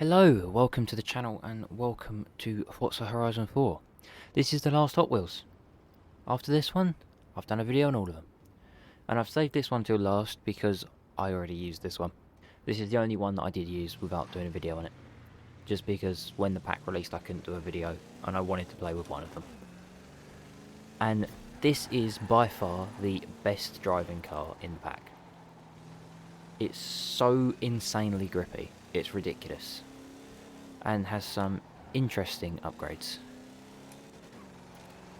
Hello, welcome to the channel and welcome to Forza Horizon 4. This is the last Hot Wheels. After this one, I've done a video on all of them. And I've saved this one till last because I already used this one. This is the only one that I did use without doing a video on it. Just because when the pack released I couldn't do a video and I wanted to play with one of them. And this is by far the best driving car in the pack. It's so insanely grippy, it's ridiculous. And has some interesting upgrades.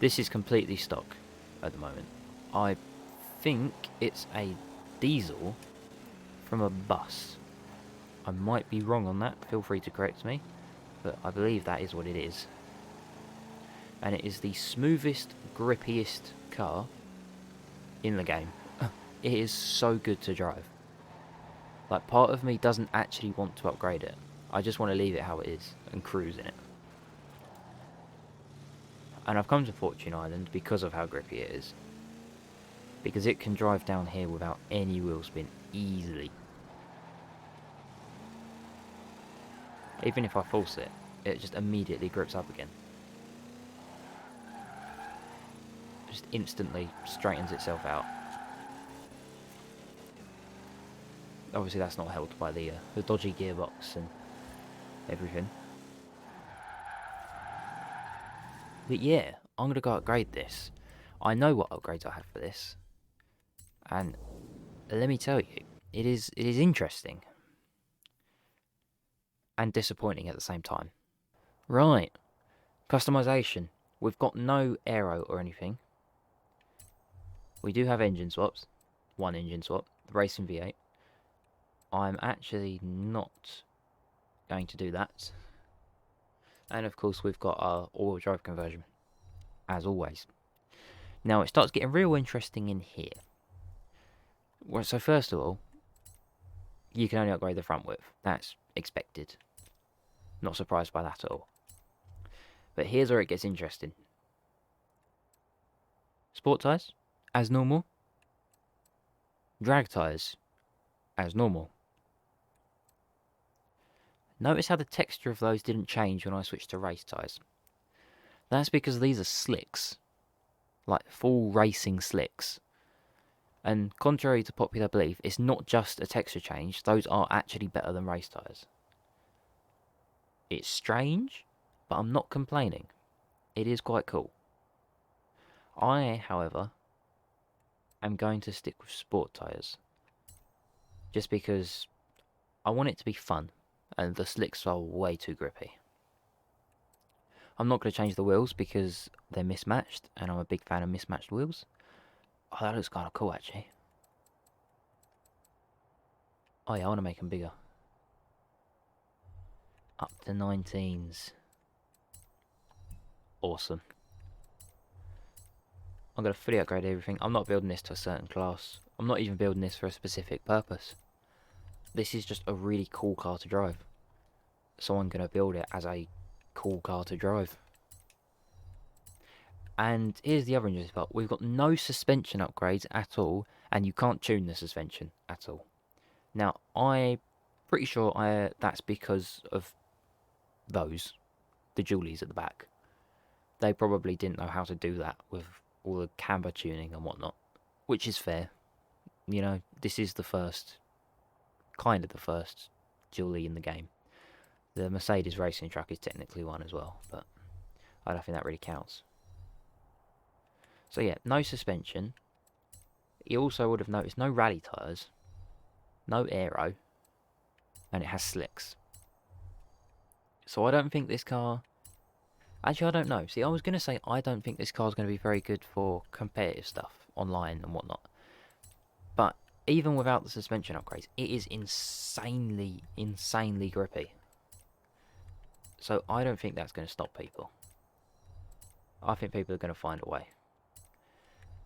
This is completely stock at the moment. I think it's a diesel from a bus. I might be wrong on that, feel free to correct me, but I believe that is what it is. And it is the smoothest, grippiest car in the game. It is so good to drive. Like, part of me doesn't actually want to upgrade it. I just want to leave it how it is and cruise in it. And I've come to Fortune Island because of how grippy it is. Because it can drive down here without any wheel spin easily. Even if I force it, it just immediately grips up again. Just instantly straightens itself out. Obviously that's not helped by the dodgy gearbox and everything. But yeah, I'm going to go upgrade this. I know what upgrades I have for this. And let me tell you, it is interesting. And disappointing at the same time. Right. Customization. We've got no aero or anything. We do have engine swaps. One engine swap. The Racing V8. I'm actually not going to do that. And of course we've got our all-wheel drive conversion, as always. Now it starts getting real interesting in here. Well, so first of all, you can only upgrade the front width. That's expected. Not surprised by that at all. But here's where it gets interesting. Sport tyres, as normal. Drag tyres, as normal. Notice how the texture of those didn't change when I switched to race tyres. That's because these are slicks. Like full racing slicks. And contrary to popular belief, it's not just a texture change. Those are actually better than race tyres. It's strange, but I'm not complaining. It is quite cool. I, however, am going to stick with sport tyres. Just because I want it to be fun. And the slicks are way too grippy. I'm not going to change the wheels because they're mismatched, and I'm a big fan of mismatched wheels. Oh, that looks kind of cool, actually. Oh yeah, I want to make them bigger. Up to 19s. Awesome. I'm going to fully upgrade everything. I'm not building this to a certain class. I'm not even building this for a specific purpose. This is just a really cool car to drive. So I'm going to build it as a cool car to drive. And here's the other interesting part. We've got no suspension upgrades at all, and you can't tune the suspension at all. Now, I'm pretty sure that's because of those, the Julies at the back. They probably didn't know how to do that with all the camber tuning and whatnot, which is fair. You know, this is the first, kind of the first Julie in the game. The Mercedes racing truck is technically one as well, but I don't think that really counts. So yeah, no suspension. You also would have noticed no rally tyres, no aero, and it has slicks. So I don't think this car... Actually, I don't know. See, I was going to say I don't think this car is going to be very good for competitive stuff, online and whatnot. But even without the suspension upgrades, it is insanely, insanely grippy. So I don't think that's going to stop people. I think people are going to find a way.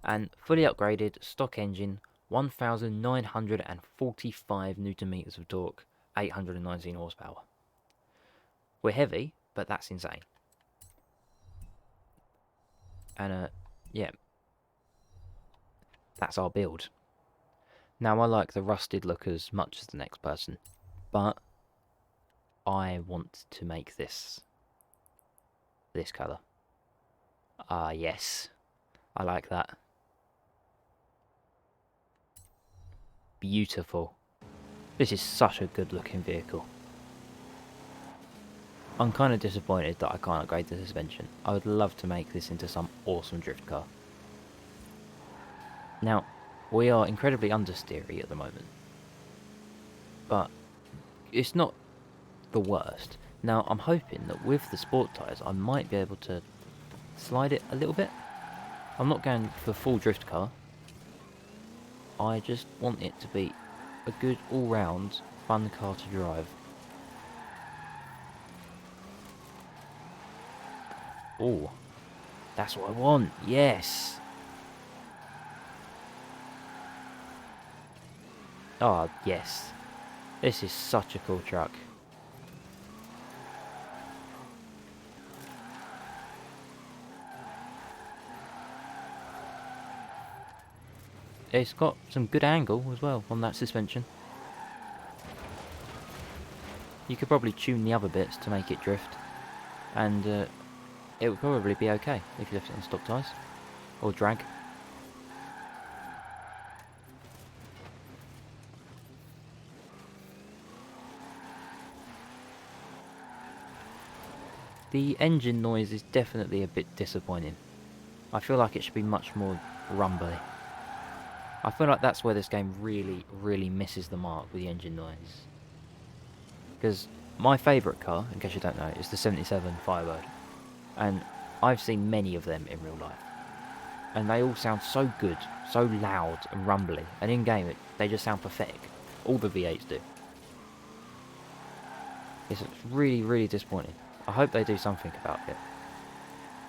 And fully upgraded stock engine, 1,945 Newton meters of torque, 819 horsepower. We're heavy, but that's insane. And yeah, that's our build. Now I like the rusted look as much as the next person, but I want to make this colour. Ah, yes. I like that. Beautiful. This is such a good looking vehicle. I'm kind of disappointed that I can't upgrade the suspension. I would love to make this into some awesome drift car. Now, we are incredibly understeery at the moment, but it's not the worst. Now, I'm hoping that with the sport tyres, I might be able to slide it a little bit. I'm not going for full drift car. I just want it to be a good all-round fun car to drive. Oh, that's what I want. Yes. Oh, yes. This is such a cool truck. It's got some good angle as well on that suspension. You could probably tune the other bits to make it drift, and it would probably be okay if you left it on stock tyres or drag. The engine noise is definitely a bit disappointing. I feel like it should be much more rumbly. I feel like that's where this game really misses the mark with the engine noise. Because my favourite car, in case you don't know, is the 77 Firebird. And I've seen many of them in real life. And they all sound so good, so loud and rumbly. And in game, they just sound pathetic. All the V8s do. It's really disappointing. I hope they do something about it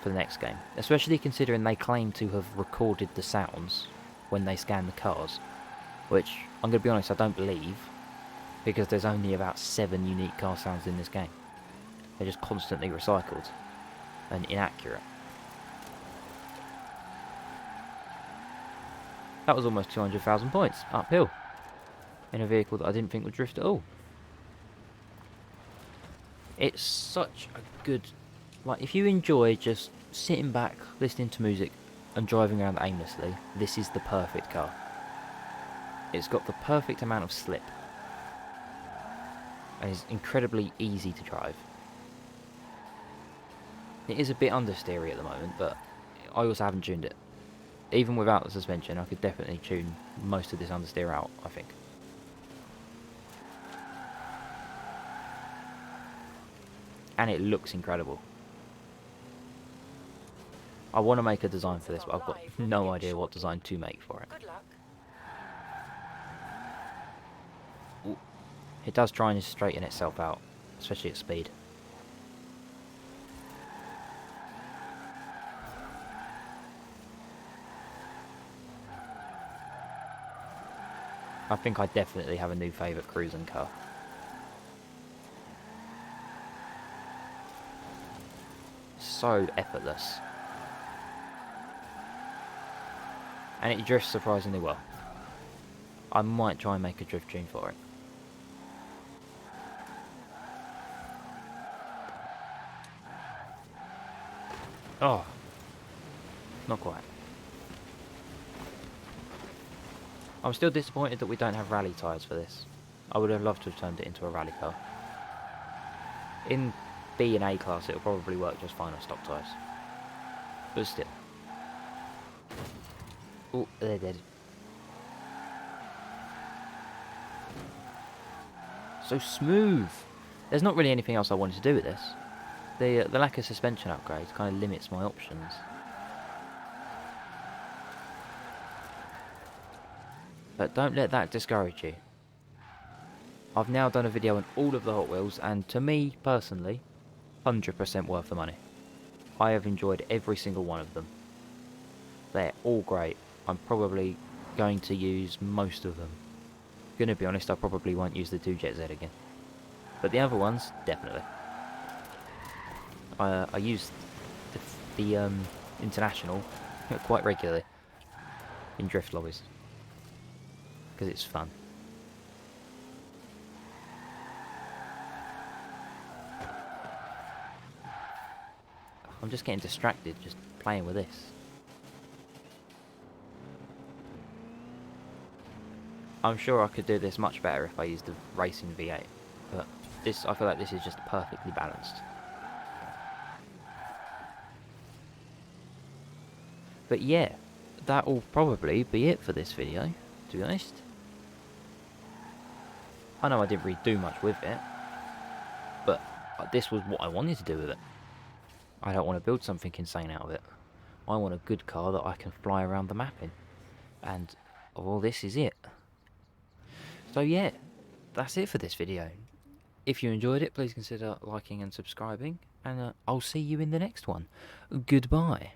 for the next game. Especially considering they claim to have recorded the sounds when they scan the cars. Which, I'm going to be honest, I don't believe. Because there's only about 7 unique car sounds in this game. They're just constantly recycled and inaccurate. That was almost 200,000 points uphill in a vehicle that I didn't think would drift at all. It's such a good... Like, if you enjoy just sitting back, listening to music and driving around aimlessly, this is the perfect car. It's got the perfect amount of slip. And is incredibly easy to drive. It is a bit understeery at the moment, but I also haven't tuned it. Even without the suspension, I could definitely tune most of this understeer out, I think. And it looks incredible. I want to make a design for this, but I've got no idea what design to make for it. Ooh. It does try and straighten itself out, especially at speed. I think I definitely have a new favourite cruising car. So effortless. And it drifts surprisingly well. I might try and make a drift tune for it. Oh, not quite. I'm still disappointed that we don't have rally tyres for this. I would have loved to have turned it into a rally car. In B and A class it'll probably work just fine on stock tyres. But still. Oh, they're dead. So smooth! There's not really anything else I wanted to do with this. The lack of suspension upgrades kind of limits my options. But don't let that discourage you. I've now done a video on all of the Hot Wheels, and to me, personally, 100% worth the money. I have enjoyed every single one of them. They're all great. I'm probably going to use most of them. Gonna be honest, I probably won't use the 2JZ again. But the other ones, definitely. I use the International quite regularly in drift lobbies. Because it's fun. I'm just getting distracted just playing with this. I'm sure I could do this much better if I used the racing V8, but this, I feel like this is just perfectly balanced. But yeah, that will probably be it for this video, to be honest. I know I didn't really do much with it, but this was what I wanted to do with it. I don't want to build something insane out of it. I want a good car that I can fly around the map in. And, well, this is it. So yeah, that's it for this video. If you enjoyed it, please consider liking and subscribing, and I'll see you in the next one. Goodbye.